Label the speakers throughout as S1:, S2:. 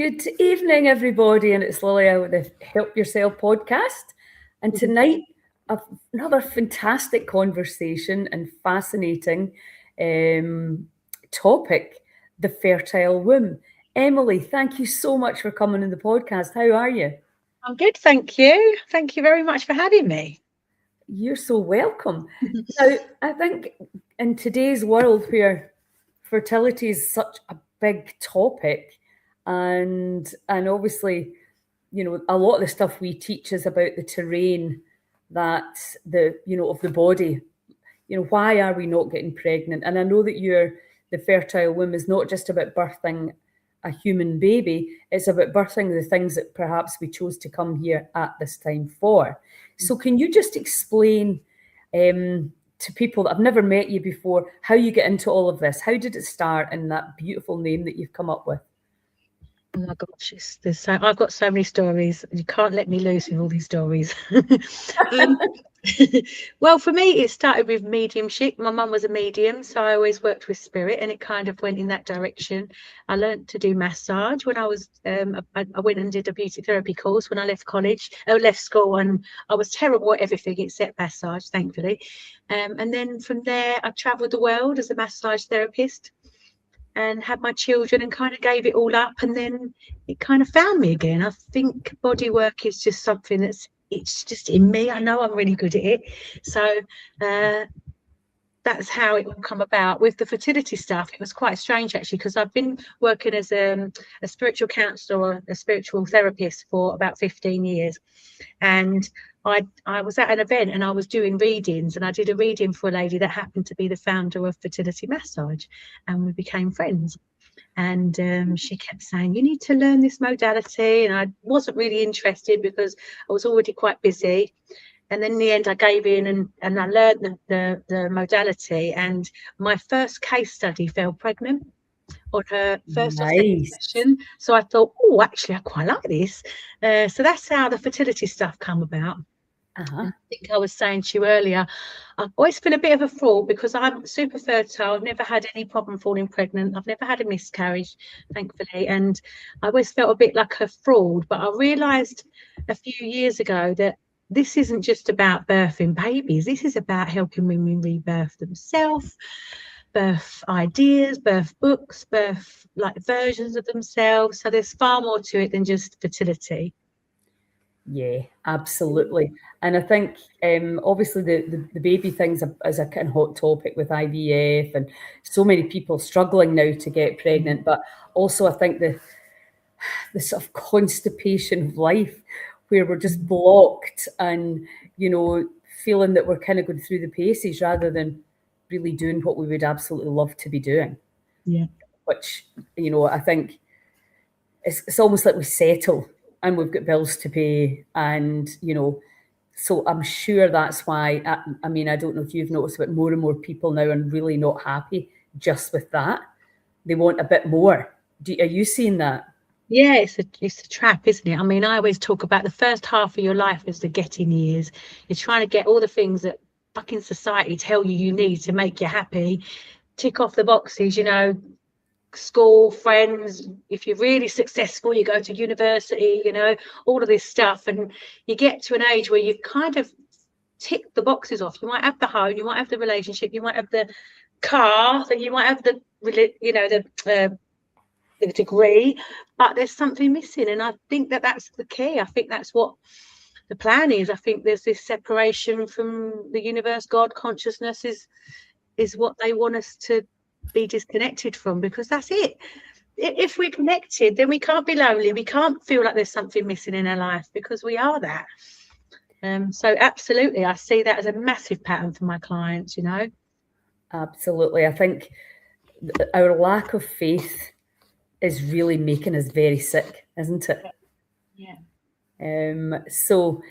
S1: Good evening, everybody, and it's Lilia with the Help Yourself podcast. And tonight, another fantastic conversation and fascinating topic, the fertile womb. Emily, thank you so much for coming on the podcast. How are you?
S2: I'm good, thank you. Thank you very much for having me.
S1: You're so welcome. Now, I think in today's world where fertility is such a big topic, and obviously, you know, a lot of the stuff we teach is about the terrain that of the body. You know, why are we not getting pregnant? And I know that the fertile womb is not just about birthing a human baby, it's about birthing the things that perhaps we chose to come here at this time for. So can you just explain to people that have never met you before how you get into all of this? How did it start, and that beautiful name that you've come up with?
S2: Oh my gosh, I've got so many stories. You can't let me loose with all these stories. Well, for me, it started with mediumship. My mum was a medium, so I always worked with spirit, and it kind of went in that direction. I learned to do massage when I was. I went and did a beauty therapy course when I left left school, and I was terrible at everything except massage, thankfully. And then from there, I travelled the world as a massage therapist and had my children and kind of gave it all up, and then it kind of found me again. I think body work is just something it's just in me. I know I'm really good at it. So that's how it will come about. With the fertility stuff, it was quite strange actually, because I've been working as a spiritual counsellor or a spiritual therapist for about 15 years. And I was at an event and I was doing readings, and I did a reading for a lady that happened to be the founder of Fertility Massage, and we became friends. And she kept saying, you need to learn this modality, and I wasn't really interested because I was already quite busy. And then in the end I gave in and I learned the modality, and my first case study fell pregnant on her first or second session. So I thought, oh, actually I quite like this. So that's how the fertility stuff come about. I think I was saying to you earlier, I've always been a bit of a fraud because I'm super fertile. I've never had any problem falling pregnant. I've never had a miscarriage, thankfully. And I always felt a bit like a fraud. But I realised a few years ago that this isn't just about birthing babies. This is about helping women rebirth themselves, birth ideas, birth books, birth like versions of themselves. So there's far more to it than just fertility.
S1: Yeah, absolutely. And I think obviously the baby thing's is a kind of hot topic with IVF, and so many people struggling now to get pregnant. But also I think the sort of constipation of life, where we're just blocked and, you know, feeling that we're kind of going through the paces rather than really doing what we would absolutely love to be doing.
S2: Yeah.
S1: Which, you know, I think it's almost like we settle and we've got bills to pay, and, you know, so I'm sure that's why, I mean, I don't know if you've noticed, but more and more people now are really not happy just with that. They want a bit more. Are you seeing that?
S2: Yeah, it's a trap, isn't it? I mean, I always talk about the first half of your life is the getting years. You're trying to get all the things that fucking society tell you need to make you happy, tick off the boxes, you know, school, friends. If you're really successful, you go to university, you know, all of this stuff, and you get to an age where you've kind of ticked the boxes off. You might have the home, you might have the relationship, you might have the car, so you might have the, you know, the degree, but there's something missing. And I think that's the key. I think that's what the plan is. I think there's this separation from the universe. God consciousness is what they want us to be disconnected from, because that's it. If we're connected, then we can't be lonely. We can't feel like there's something missing in our life, because we are that. So absolutely, I see that as a massive pattern for my clients, you know.
S1: Absolutely. I think our lack of faith is really making us very sick, isn't it?
S2: Yeah.
S1: So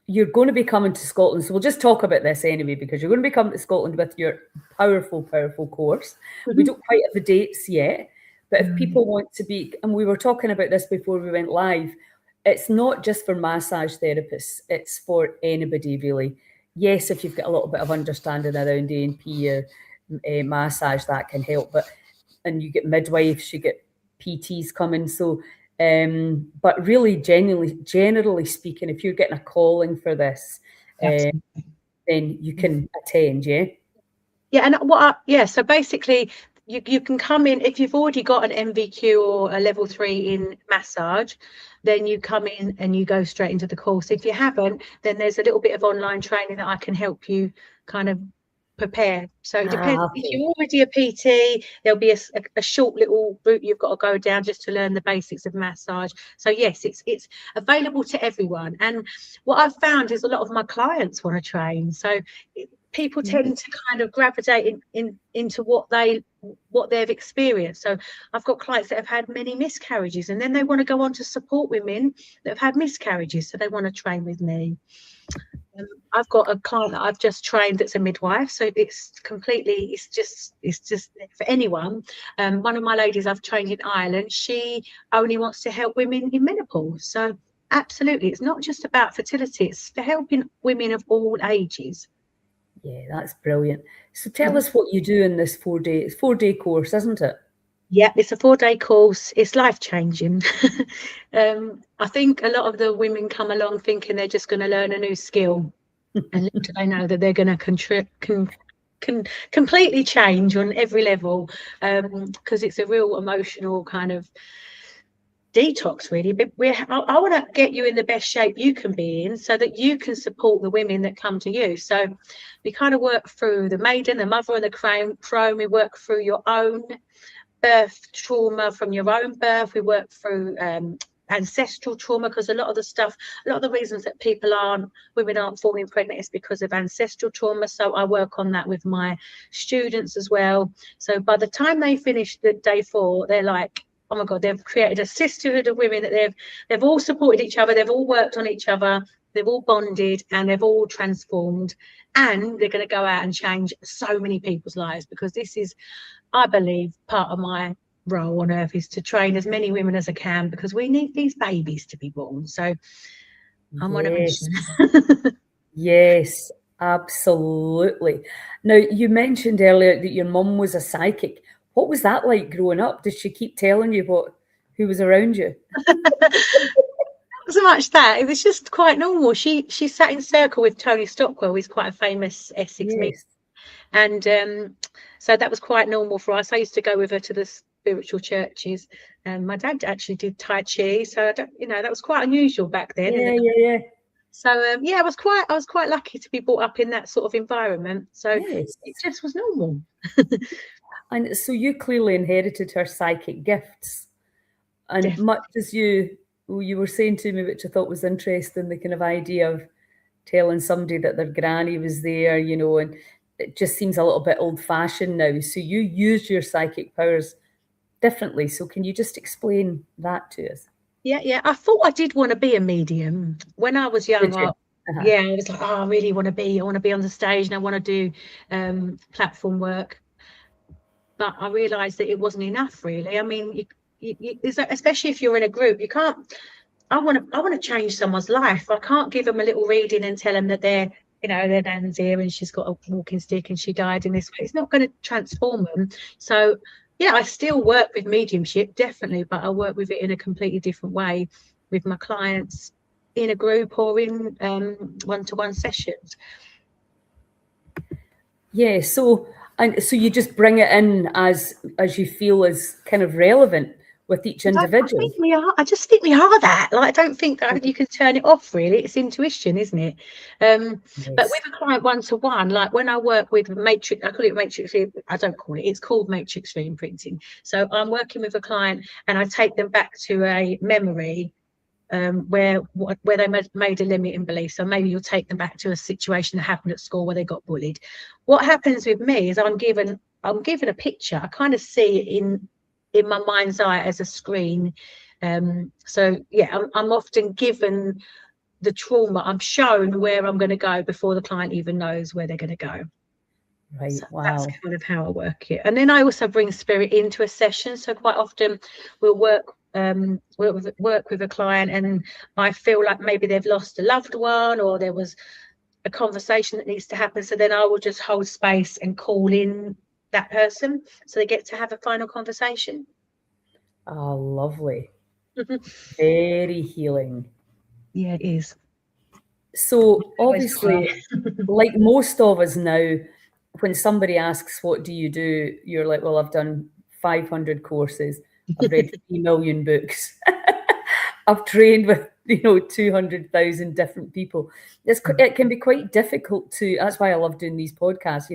S1: you're going to be coming to Scotland. So we'll just talk about this anyway, because you're going to be coming to Scotland with your powerful course. We don't quite have the dates yet, but if people want to be, and we were talking about this before we went live, it's not just for massage therapists, it's for anybody really. Yes, if you've got a little bit of understanding around ANP or massage, that can help, and you get midwives, you get PTs coming. So, but really, generally speaking, if you're getting a calling for this, then you can attend, yeah?
S2: Yeah, and so basically you can come in if you've already got an MVQ or a level 3 in massage, then you come in and you go straight into the course. If you haven't, then there's a little bit of online training that I can help you kind of prepare. So it depends.
S1: Okay.
S2: If you're already a PT, there'll be a short little route you've got to go down just to learn the basics of massage. So yes, it's available to everyone. And what I've found is a lot of my clients want to train. So people tend to kind of gravitate into what they've experienced. So I've got clients that have had many miscarriages, and then they want to go on to support women that have had miscarriages, so they want to train with me. I've got a client that I've just trained that's a midwife, so it's just for anyone. One of my ladies I've trained in Ireland, she only wants to help women in menopause. So absolutely, it's not just about fertility, it's for helping women of all ages.
S1: Yeah, that's brilliant. So tell us what you do in this 4-day course, isn't it?
S2: Yeah, it's a 4-day course. It's life-changing. I think a lot of the women come along thinking they're just going to learn a new skill, and little do they know that they're going to completely change on every level, because it's a real emotional kind of detox, really. But I want to get you in the best shape you can be in, so that you can support the women that come to you. So we kind of work through the maiden, the mother, and the crone. We work through your own birth trauma from your own birth. We work through ancestral trauma, because a lot of the reasons that women aren't falling pregnant is because of ancestral trauma. So I work on that with my students as well. So by the time they finish the day 4, they're like, oh my God, they've created a sisterhood of women that they've all supported each other, they've all worked on each other, they've all bonded, and they've all transformed, and they're going to go out and change so many people's lives, because this is, I believe, part of my role on earth is to train as many women as I can, because we need these babies to be born. So I'm on a mission.
S1: Yes, absolutely. Now, you mentioned earlier that your mum was a psychic. What was that like growing up? Did she keep telling you who was around you?
S2: Not so much that. It was just quite normal. She sat in circle with Tony Stockwell. He's quite a famous Essex
S1: Yes.
S2: and so that was quite normal for us. I used to go with her to the spiritual churches, and my dad actually did Tai Chi, so that was quite unusual back then.
S1: Yeah.
S2: So I was quite lucky to be brought up in that sort of environment. So
S1: Yes.
S2: it just was normal.
S1: And so you clearly inherited her psychic gifts. And
S2: Definitely.
S1: much as you were saying to me, which I thought was interesting, the kind of idea of telling somebody that their granny was there, and it just seems a little bit old-fashioned now. So you use your psychic powers differently. So can you just explain that to us?
S2: Yeah. I thought I did want to be a medium when I was young. I was like, I really want to be. I want to be on the stage, and I want to do platform work. But I realised that it wasn't enough, really. I mean, especially if you're in a group, you can't. I want to change someone's life. I can't give them a little reading and tell them that their nan's here and she's got a walking stick and she died in this way. It's not going to transform them. So yeah, I still work with mediumship, definitely, but I work with it in a completely different way with my clients in a group or in one-to-one sessions.
S1: Yeah, so you just bring it in as you feel is kind of relevant with each individual.
S2: I just think we are that. Like, I don't think that you can turn it off, really. It's intuition, isn't it?
S1: Yes.
S2: But with a client one-to-one, like when I work with matrix, I call it matrix. I don't call it. It's called matrix reimprinting. So I'm working with a client and I take them back to a memory where they made a limiting belief. So maybe you'll take them back to a situation that happened at school where they got bullied. What happens with me is I'm given a picture. I kind of see it in my mind's eye as a screen. So yeah, I'm often given the trauma. I'm shown where I'm going to go before the client even knows where they're going to go.
S1: Right.
S2: So
S1: wow.
S2: That's kind of how I work it. And then I also bring spirit into a session. So quite often we'll work with a client and I feel like maybe they've lost a loved one or there was a conversation that needs to happen. So then I will just hold space and call in that person so they get to have a final conversation.
S1: Oh, lovely. Very healing.
S2: Yeah, it is.
S1: So obviously, like most of us now, when somebody asks, what do you do? You're like, well, I've done 500 courses. I've read 3 million books. I've trained with, 200,000 different people. It can be quite difficult to, that's why I love doing these podcasts,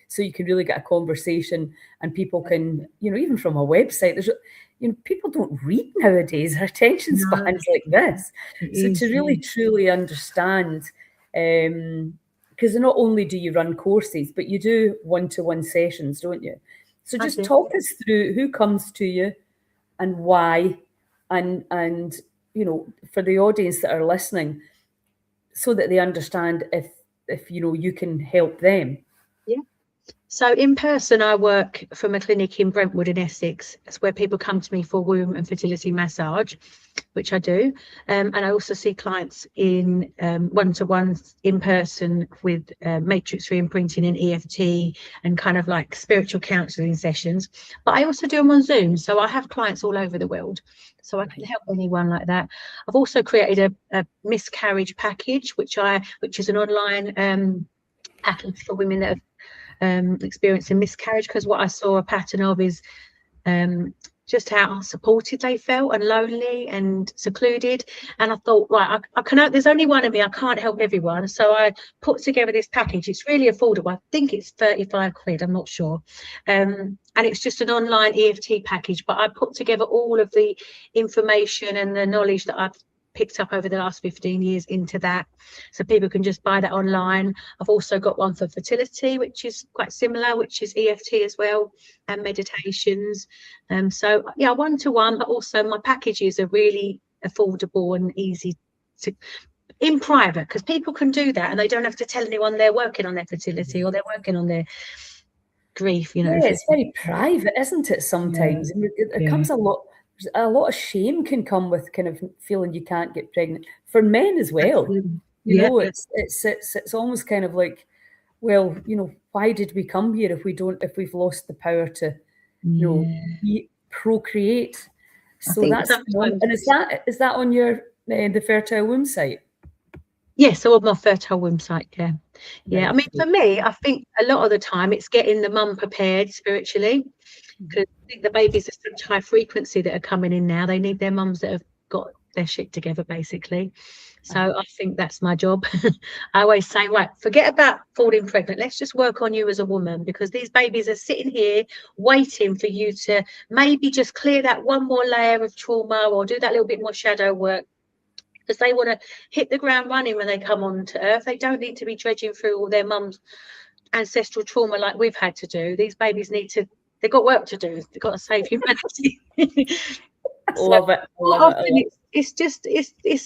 S1: so you can really get a conversation and people can, even from a website, people don't read nowadays. Their attention spans like this. So to really truly understand, because not only do you run courses, but you do one-to-one sessions, don't you? So just talk us through who comes to you and why, and for the audience that are listening, so that they understand if you can help them.
S2: Yeah. So in person, I work from a clinic in Brentwood in Essex. That's where people come to me for womb and fertility massage, which I do. And I also see clients in one-to-ones in person with matrix re-imprinting and EFT and kind of like spiritual counselling sessions. But I also do them on Zoom. So I have clients all over the world. So I can help anyone like that. I've also created a miscarriage package, which is an online package for women that have experiencing miscarriage, because what I saw a pattern of is just how unsupported they felt and lonely and secluded. And I thought, right, I can, there's only one of me, I can't help everyone. So I put together this package. It's really affordable. I think it's 35 quid, I'm not sure. And it's just an online EFT package, but I put together all of the information and the knowledge that I've picked up over the last 15 years into that, so people can just buy that online. I've also got one for fertility, which is quite similar, which is EFT as well, and meditations. So yeah, one-to-one, but also my packages are really affordable and easy to in private, because people can do that and they don't have to tell anyone they're working on their fertility or they're working on their grief.
S1: Yeah, it's very private, isn't it? Sometimes it comes a lot of shame can come with kind of feeling you can't get pregnant for men as well. It's almost kind of like, well, why did we come here if we've lost the power to procreate? So that's and is that on your the Fertile Womb site?
S2: Yes, so on my Fertile Womb site, yeah. I mean, for me, I think a lot of the time it's getting the mum prepared spiritually, because I think the babies are such high frequency that are coming in now. They need their mums that have got their shit together, basically. So I think that's my job. I always say, right, forget about falling pregnant. Let's just work on you as a woman, because these babies are sitting here waiting for you to maybe just clear that one more layer of trauma or do that little bit more shadow work, because they want to hit the ground running when they come onto earth. They don't need to be dredging through all their mum's ancestral trauma like we've had to do. These babies they've got work to do. They've got to save humanity.
S1: Love it.
S2: It's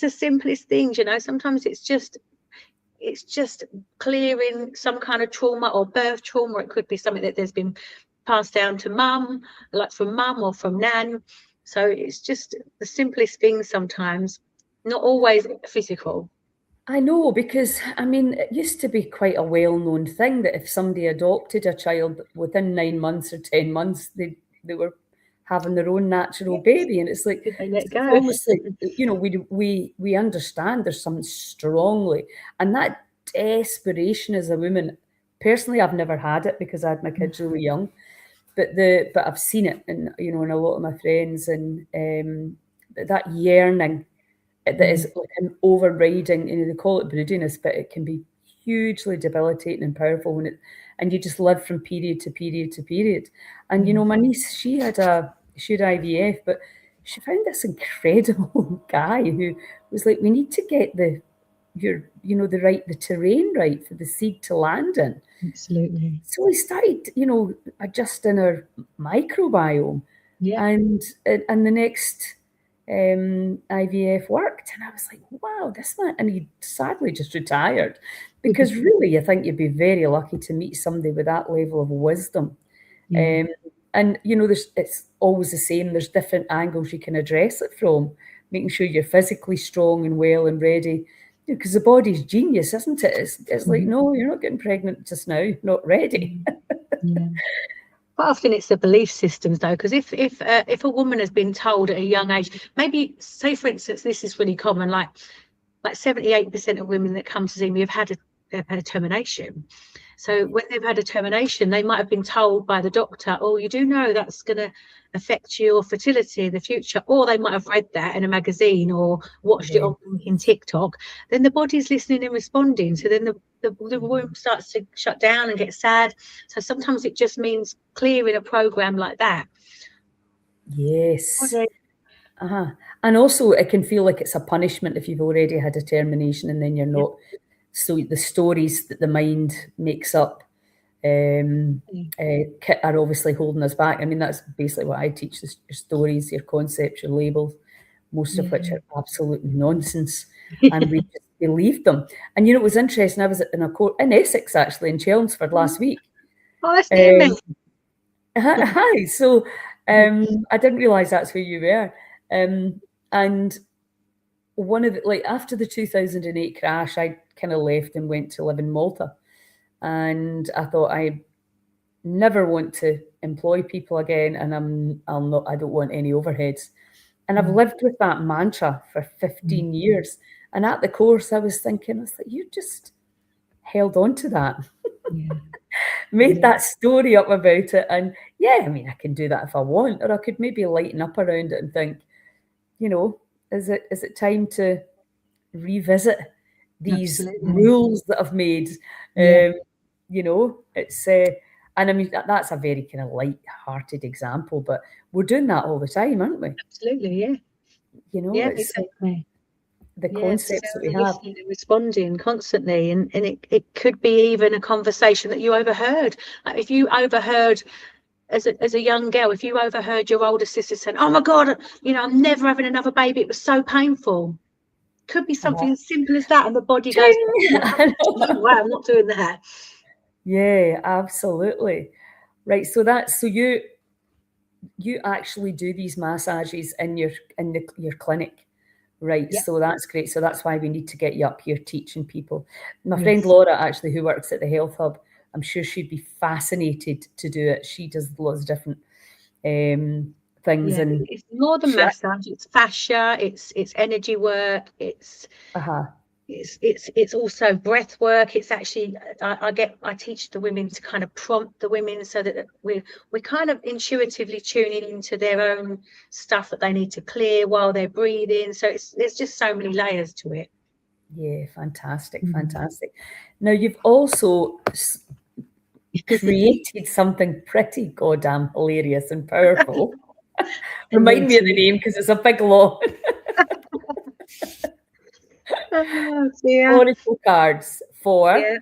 S2: the simplest things, Sometimes it's just clearing some kind of trauma or birth trauma. It could be something that there's been passed down to mum, like from mum or from nan. So it's just the simplest things sometimes, not always physical.
S1: I know, because I mean, it used to be quite a well-known thing that if somebody adopted a child within 9 months or 10 months, they were having their own natural baby, and it's like it's almost like we understand there's something strongly, and that desperation as a woman. Personally, I've never had it because I had my kids really young, but I've seen it in in a lot of my friends, and that yearning that is like an overriding, they call it broodiness, but it can be hugely debilitating and powerful and you just live from period to period to period. And my niece, she had IVF, but she found this incredible guy who was like, we need to get the terrain right for the seed to land in.
S2: Absolutely.
S1: So we started, adjusting our microbiome, and the next IVF worked, and I was like, wow, this man. And he sadly just retired, because really I think you'd be very lucky to meet somebody with that level of wisdom. And it's always the same. There's different angles you can address it from, making sure you're physically strong and well and ready, because the body's genius, isn't it? It's like, no, you're not getting pregnant just now, not ready.
S2: But often it's the belief systems, though, because if a woman has been told at a young age, maybe say for instance, this is really common, like 78% of women that come to see me have had a termination. So when they've had a termination, they might have been told by the doctor, oh, you do know that's going to affect your fertility in the future, or they might have read that in a magazine or watched it on in TikTok. Then the body's listening and responding. So then the womb starts to shut down and get sad. So sometimes it just means clearing a program like that.
S1: Yes.
S2: Okay.
S1: And also it can feel like it's a punishment if you've already had a termination and then you're not. So the stories that the mind makes up are obviously holding us back. I mean, that's basically what I teach, your stories, your concepts, your labels, most of which are absolute nonsense. And we just believed them. And you know, it was interesting. I was in a court in Essex, actually, in Chelmsford last week.
S2: Oh, that's near me.
S1: Hi. So I didn't realise that's where you were. And one of the, like after the 2008 crash, I kind of left and went to live in Malta. And I thought I never want to employ people again, and I don't want any overheads. And I've lived with that mantra for 15 years. And at the course, I was thinking, I was like, you just held on to that. Made that story up about it. And yeah, I mean, I can do that if I want, or I could maybe lighten up around it and think, you know, is it time to revisit these rules that I've made? You know, it's and I mean that's a very kind of light-hearted example, but we're doing that all the time, aren't we?
S2: Absolutely, yeah.
S1: You know,
S2: yeah,
S1: it's
S2: exactly.
S1: The concepts that we have.
S2: Listening and responding constantly, and it could be even a conversation that you overheard. Like if you overheard as a young girl, if you overheard your older sister saying, "Oh my God, you know, I'm never having another baby. It was so painful." Could be something as simple as that, and the body goes, "Wow, I'm not doing that."
S1: Yeah, absolutely. Right. So you actually do these massages in your clinic. Right.
S2: Yep.
S1: So that's great. So that's why we need to get you up here teaching people. My friend Laura, actually, who works at the Health Hub, I'm sure she'd be fascinated to do it. She does lots of different things. And
S2: it's more than massage. It's fascia. It's energy work. It's also breath work. It's actually I teach the women to kind of prompt the women so that we're kind of intuitively tuning into their own stuff that they need to clear while they're breathing. So there's just so many layers to it.
S1: Yeah, fantastic. Now you've also created something pretty goddamn hilarious and powerful. Remind me of the name because it's a big law.
S2: Oh, dear.
S1: Oracle cards for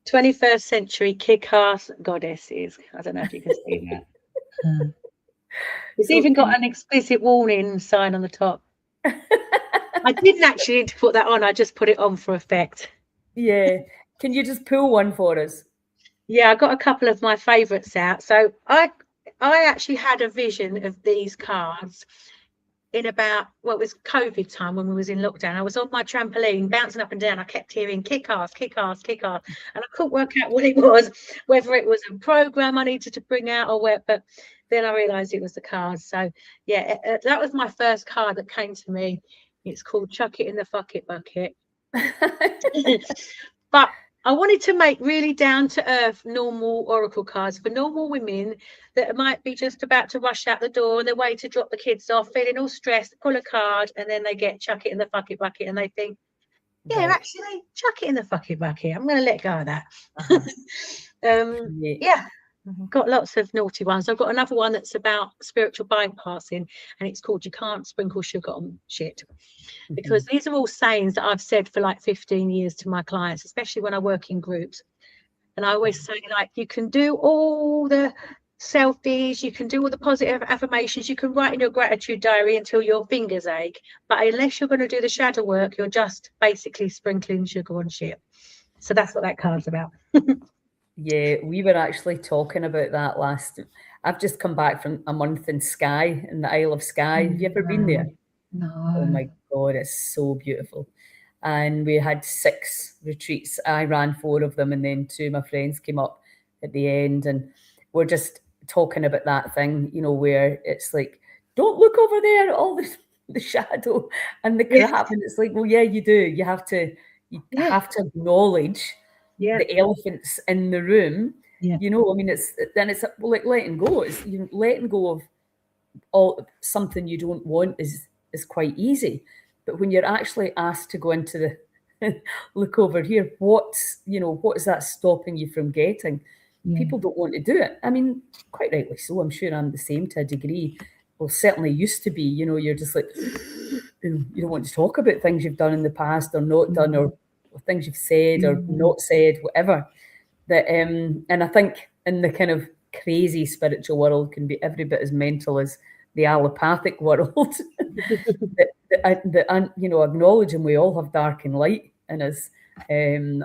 S2: 21st century kick-ass goddesses. I don't know if you can see that. It's even got an explicit warning sign on the top. I didn't actually need to put that on. I just put it on for effect.
S1: Yeah. Can you just pull one for us?
S2: Yeah, I got a couple of my favourites out. So I actually had a vision of these cards in about, well, it was COVID time when we was in lockdown. I was on my trampoline bouncing up and down. I kept hearing kick ass, kick ass, kick ass, and I couldn't work out what it was, whether it was a program I needed to bring out or what. But then I realised it was the cards. So yeah, that was my first card that came to me. It's called Chuck It in the Fuck It Bucket. But I wanted to make really down-to-earth, normal oracle cards for normal women that might be just about to rush out the door on their way to drop the kids off, feeling all stressed, pull a card, and then they get chuck it in the fuck it bucket, and they think, yeah, actually, chuck it in the fuck it bucket. I'm going to let go of that. Yeah. Got lots of naughty ones. I've got another one that's about spiritual bypassing, and it's called You Can't Sprinkle Sugar on Shit. Because these are all sayings that I've said for like 15 years to my clients, especially when I work in groups. And I always say, like, you can do all the selfies, you can do all the positive affirmations, you can write in your gratitude diary until your fingers ache. But unless you're going to do the shadow work, you're just basically sprinkling sugar on shit. So that's what that card's about.
S1: Yeah, we were actually talking about that I've just come back from a month in Skye, in the Isle of Skye. Have you ever been there?
S2: No.
S1: Oh my God, it's so beautiful. And we had 6 retreats. I ran 4 of them, and then 2 of my friends came up at the end. And we're just talking about that thing, you know, where it's like, don't look over there at all the shadow and the crap. And it's like, well, yeah, you do. You have to acknowledge the elephants in the room. You know, I mean, it's like letting go. It's letting go of all something you don't want is quite easy. But when you're actually asked to go into the look over here, what is that stopping you from getting? People don't want to do it. I mean, quite rightly so. I'm sure I'm the same to a degree. Well, certainly used to be. You know, you're just like, you don't want to talk about things you've done in the past or not done, or things you've said or not said, whatever. That and I think in the kind of crazy spiritual world can be every bit as mental as the allopathic world. that you know, acknowledging we all have dark and light in us, and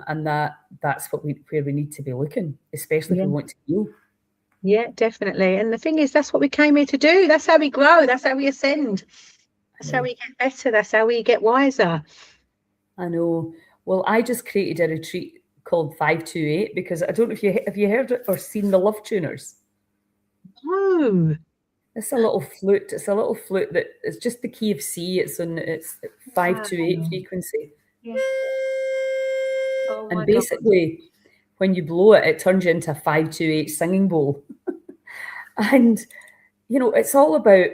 S1: that's where we need to be looking, especially if we want to heal.
S2: Yeah, definitely. And the thing is, that's what we came here to do. That's how we grow. That's how we ascend. That's how we get better. That's how we get wiser.
S1: I know. Well, I just created a retreat called 528 because I don't know if you heard it or seen the Love Tuners.
S2: Oh.
S1: It's a little flute. It's a little flute that it's just the key of C. It's 528 frequency.
S2: Yeah. Oh,
S1: and basically, when you blow it, it turns you into a 528 singing bowl. And, you know, it's all about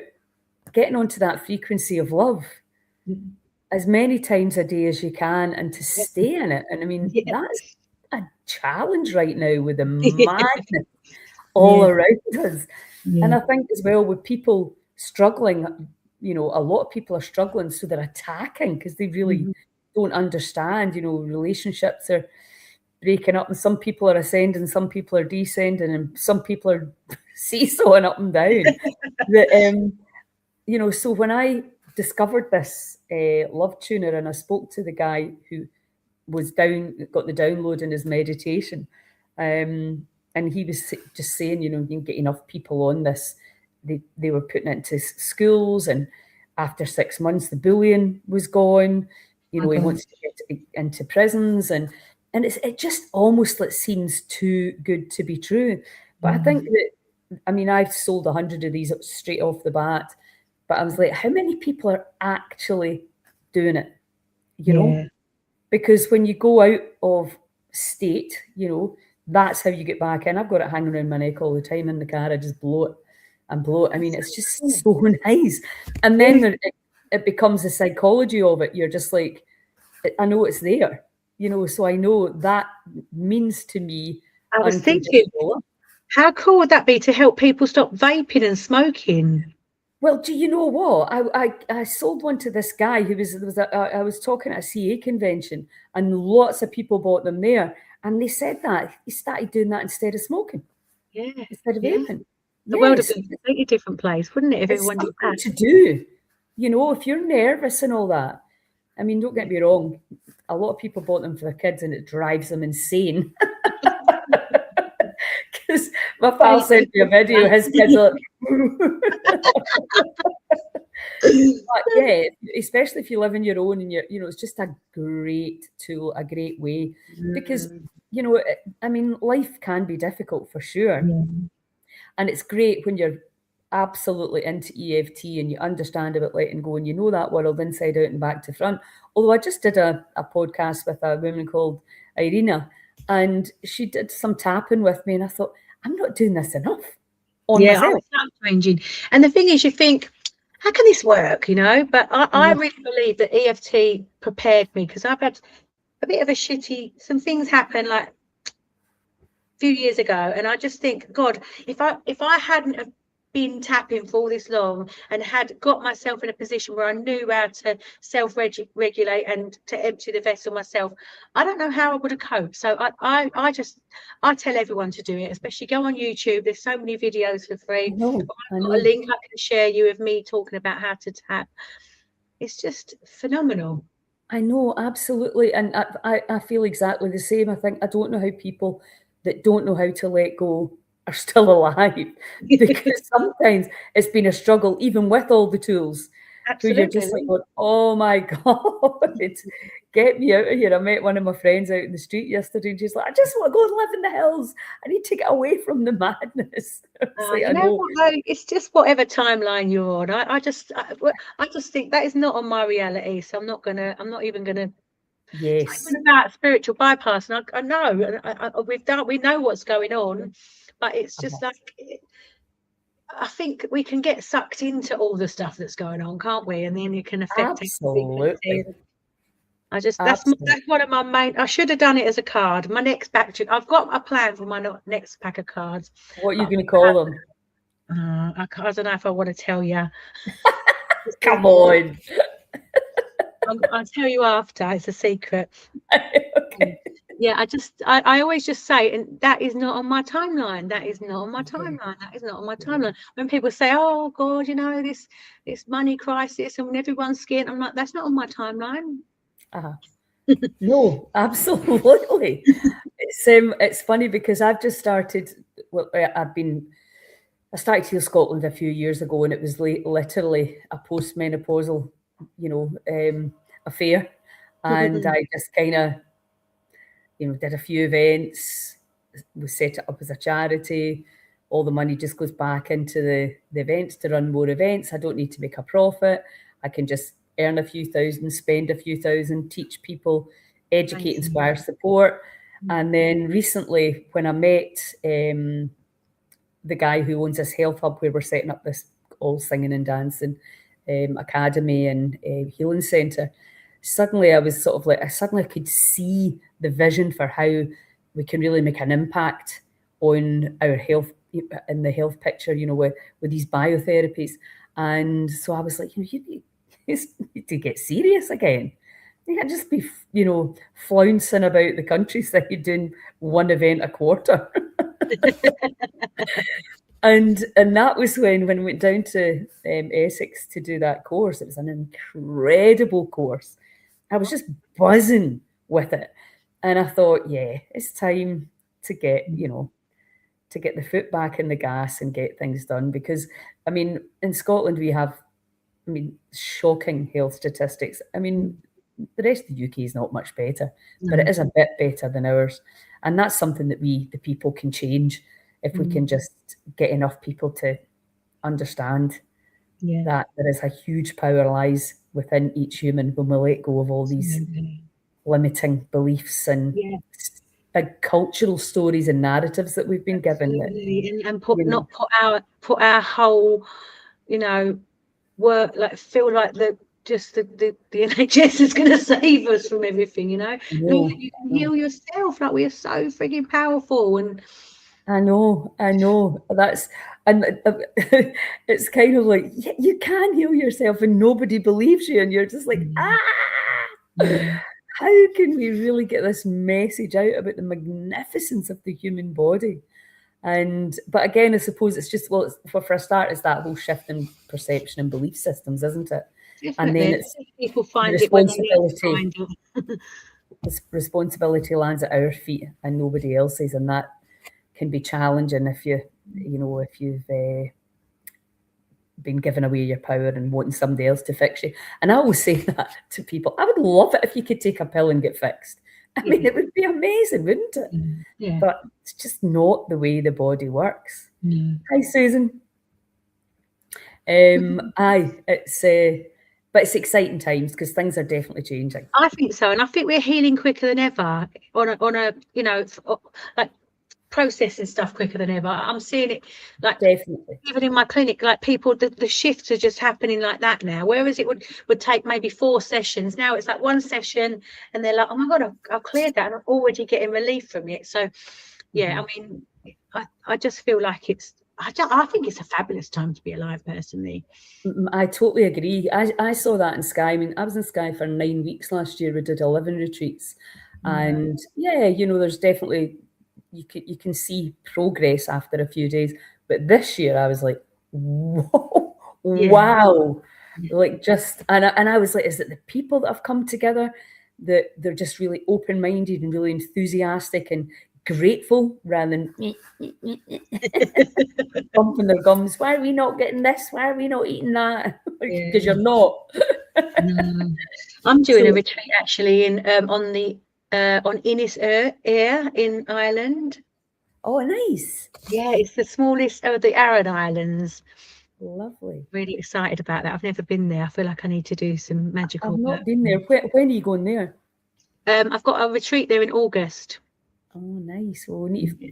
S1: getting onto that frequency of love as many times a day as you can and to stay in it. And I mean, that's a challenge right now with the madness all around us. And I think as well with people struggling, you know, a lot of people are struggling, so they're attacking because they really don't understand, you know, relationships are breaking up and some people are ascending, some people are descending, and some people are seesawing up and down. You know, so when I discovered this love tuner and I spoke to the guy who was got the download in his meditation, and he was just saying, you know, you can get enough people on this. They were putting it into schools, and after 6 months, the bullying was gone. You know, he wants to get into prisons, and it just almost seems too good to be true. But I think that, I mean, I've sold 100 of these straight off the bat, but I was like, how many people are actually doing it? You know, because when you go out of state, you know, that's how you get back in. I've got it hanging around my neck all the time in the car. I just blow it and blow it. I mean, it's just so nice. And then it becomes the psychology of it. You're just like, I know it's there, you know, so I know that means to me.
S2: I was thinking, how cool would that be to help people stop vaping and smoking?
S1: Well, do you know what? I sold one to this guy who I was talking at a CA convention, and lots of people bought them there. And they said that he started doing that instead of smoking.
S2: Yeah.
S1: Instead of vaping.
S2: The world would be a completely different place, wouldn't it? If everyone did that.
S1: To do, you know, if you're nervous and all that. I mean, don't get me wrong. A lot of people bought them for their kids, and it drives them insane. Because my pal sent me a video. His kids are. But yeah, especially if you live on your own and you know, it's just a great tool, a great way, because, you know, I mean, life can be difficult for sure. And it's great when you're absolutely into EFT and you understand about letting go and you know that world inside out and back to front. Although I just did a podcast with a woman called Irina, and she did some tapping with me, and I thought, I'm not doing this enough on myself.
S2: Changing. And the thing is, you think, how can this work, you know? But I really believe that EFT prepared me, because I've had a bit of some things happen like a few years ago, and I just think, God, if I hadn't have been tapping for all this long and had got myself in a position where I knew how to self-regulate and to empty the vessel myself, I don't know how I would have coped. So I tell everyone to do it, especially go on YouTube. There's so many videos for free. I've got a link I can share you of me talking about how to tap. It's just phenomenal.
S1: I know, absolutely. And I feel exactly the same. I think I don't know how people that don't know how to let go are still alive, because sometimes it's been a struggle, even with all the tools. where you're just like, going, oh my God, get me out of here. I met one of my friends out in the street yesterday and she's like, I just want to go and live in the hills. I need to get away from the madness.
S2: Like, you know what, though? It's just whatever timeline you're on. I just think that is not on my reality. So I'm not even gonna.
S1: Yes.
S2: It's not even about spiritual bypass. And I know we know what's going on, but it's just like, I think we can get sucked into all the stuff that's going on, can't we? And then it can affect
S1: absolutely.
S2: That's one of my main. I should have done it as a card. My next batch. I've got a plan for my next pack of cards.
S1: What are you going to call them?
S2: I don't know if I want to tell you.
S1: Come on.
S2: I'll tell you after. It's a secret.
S1: Okay.
S2: Yeah, I always just say, and that is not on my timeline. That is not on my timeline. That is not on my timeline. When people say, "Oh God, you know this money crisis and everyone's scared," I'm like, that's not on my timeline.
S1: No, absolutely. It's funny because I've just started. Well, I started Heal Scotland a few years ago, and it was literally a postmenopausal, affair, and I just kind of, did a few events. We set it up as a charity. All the money just goes back into the events to run more events. I don't need to make a profit. I can just earn a few thousand, spend a few thousand, teach people, educate, inspire, support. And then recently, when I met the guy who owns this health hub where we're setting up this all singing and dancing academy and healing centre, suddenly I was sort of like, I could see the vision for how we can really make an impact on our health in the health picture, with these biotherapies. And so I was like, you need to get serious again. You can't just be, flouncing about the countryside doing one event a quarter. And that was when I went down to Essex to do that course. It was an incredible course. I was just buzzing with it. And I thought, yeah, it's time to get, to get the foot back in the gas and get things done. Because, in Scotland, we have, shocking health statistics. The rest of the UK is not much better, but it is a bit better than ours. And that's something that we, the people, can change if we can just get enough people to understand that there is a huge power lies within each human when we let go of all these limiting beliefs and big cultural stories and narratives that we've been given.
S2: And put our whole, work, like feel like the NHS is going to save us from everything, you can heal yourself. Like, we are so freaking powerful. And
S1: I know it's kind of like, you can heal yourself and nobody believes you, and you're just like, how can we really get this message out about the magnificence of the human body? But again, I suppose it's just, for a start, it's that whole shift in perception and belief systems, isn't it?
S2: Definitely.
S1: And then it's
S2: people find it when they need to find it.
S1: This responsibility lands at our feet and nobody else's, and that can be challenging if you've been given away your power and wanting somebody else to fix you. And I always say that to people. I would love it if you could take a pill and get fixed. It would be amazing, wouldn't it?
S2: Yeah.
S1: But it's just not the way the body works. Hi, Susan. But it's exciting times because things are definitely changing.
S2: I think so, and I think we're healing quicker than ever on a like processing stuff quicker than ever. I'm seeing it, like,
S1: definitely,
S2: even in my clinic, like people, the shifts are just happening like that now. Whereas it would take maybe 4 sessions, now it's like 1 session, and they're like, oh my God, I've cleared that, and I'm already getting relief from it. So yeah, I just feel like I think it's a fabulous time to be alive, personally.
S1: I totally agree. I saw that in Skye. I was in Skye for 9 weeks last year. We did 11 retreats, and there's definitely, you can see progress after a few days. But this year I was like, whoa, wow. Like, just, and I was like, is it the people that have come together, that they're just really open-minded and really enthusiastic and grateful rather than bumping their gums. Why are we not getting this? Why are we not eating that? Because you're not.
S2: No. I'm doing a retreat actually in on Innis Air in Ireland.
S1: Oh, nice.
S2: Yeah, it's the smallest of the Aran Islands.
S1: Lovely.
S2: Really excited about that. I've never been there. I feel like I need to do some magical
S1: I've not
S2: work.
S1: been there. When are you going there?
S2: I've got a retreat there in August.
S1: Oh, nice. Well, we need to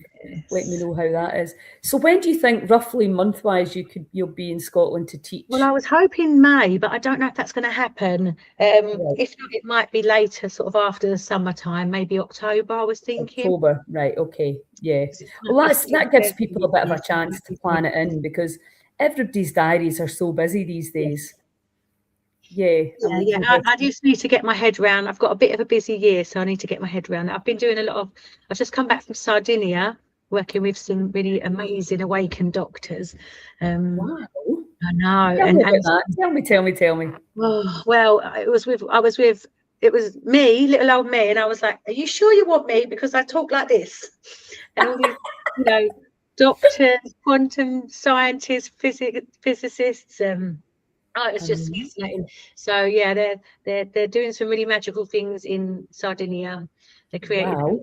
S1: let me know how that is. So when do you think, roughly month-wise, you'll be in Scotland to teach?
S2: Well, I was hoping May, but I don't know if that's going to happen.
S1: Right.
S2: If not, it might be later, sort of after the summertime, maybe October, I was thinking.
S1: October, right, okay, yeah. Well, that gives people a bit of a chance to plan it in, because everybody's diaries are so busy these days. Yeah.
S2: I just need to get my head around. I've got a bit of a busy year, so I need to get my head around. I've been doing I've just come back from Sardinia, working with some really amazing awakened doctors.
S1: Wow.
S2: I know.
S1: Tell me about that. Tell me.
S2: Oh, well, it was me, little old me, and I was like, "Are you sure you want me? Because I talk like this." And all these, doctors, quantum scientists, physicists. It's just fascinating. So yeah, they're doing some really magical things in Sardinia. They created a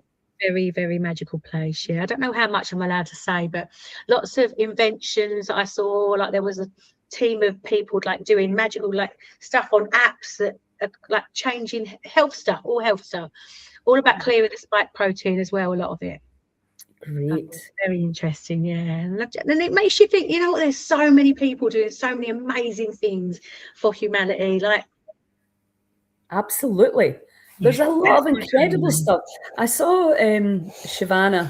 S2: very, very magical place. Yeah, I don't know how much I'm allowed to say, but lots of inventions I saw. Like there was a team of people like doing magical stuff on apps that are like changing health stuff, all about clearing the spike protein as well. A lot of it.
S1: Great.
S2: Very interesting, yeah. And it makes you think, there's so many people doing so many amazing things for humanity.
S1: Absolutely. There's a lot of incredible stuff. I saw Vandana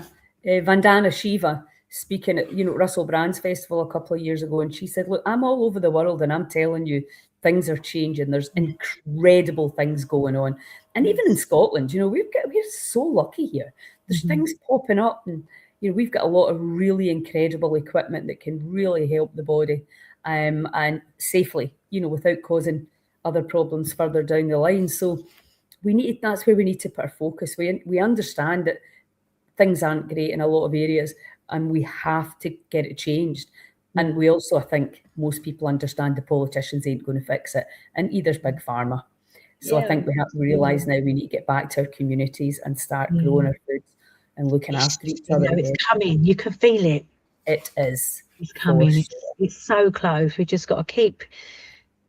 S1: Shiva speaking at Russell Brand's festival a couple of years ago, and she said, "Look, I'm all over the world, and I'm telling you, things are changing. There's incredible things going on, and even in Scotland, we're so lucky here. There's things popping up, and we've got a lot of really incredible equipment that can really help the body, and safely, without causing other problems further down the line. So that's where we need to put our focus. We understand that things aren't great in a lot of areas, and we have to get it changed. And we also, I think, most people understand the politicians ain't going to fix it, and either's big pharma. So I think we have to realise now we need to get back to our communities and start growing our foods and looking after each other.
S2: It's coming. You can feel it.
S1: It is.
S2: It's coming. It's so close. We just got to keep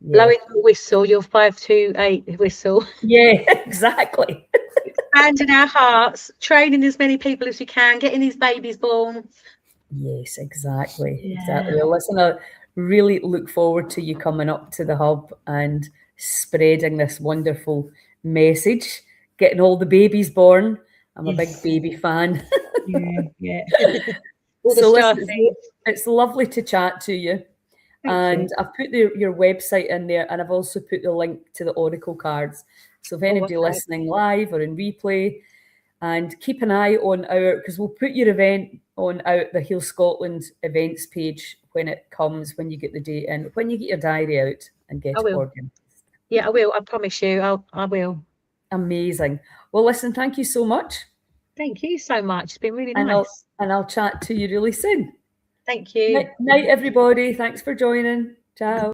S2: blowing the whistle, your 528 whistle.
S1: Yeah, exactly.
S2: Expanding our hearts, training as many people as we can, getting these babies born.
S1: Yes, exactly. Exactly. Well, listen, I really look forward to you coming up to the hub and spreading this wonderful message, getting all the babies born. I'm a big baby fan. So listen, it's lovely to chat to you. And I've put your website in there, and I've also put the link to the Oracle cards. So if anybody listening live or in replay, and keep an eye on because we'll put your event on the Heal Scotland events page when it comes, when you get the date in, when you get your diary out and get it organised.
S2: Yeah, I will. I promise you, I will.
S1: Amazing. Well, listen, thank you so much.
S2: Thank you so much. It's been really nice.
S1: And I'll chat to you really soon.
S2: Thank you.
S1: Night, everybody. Thanks for joining. Ciao.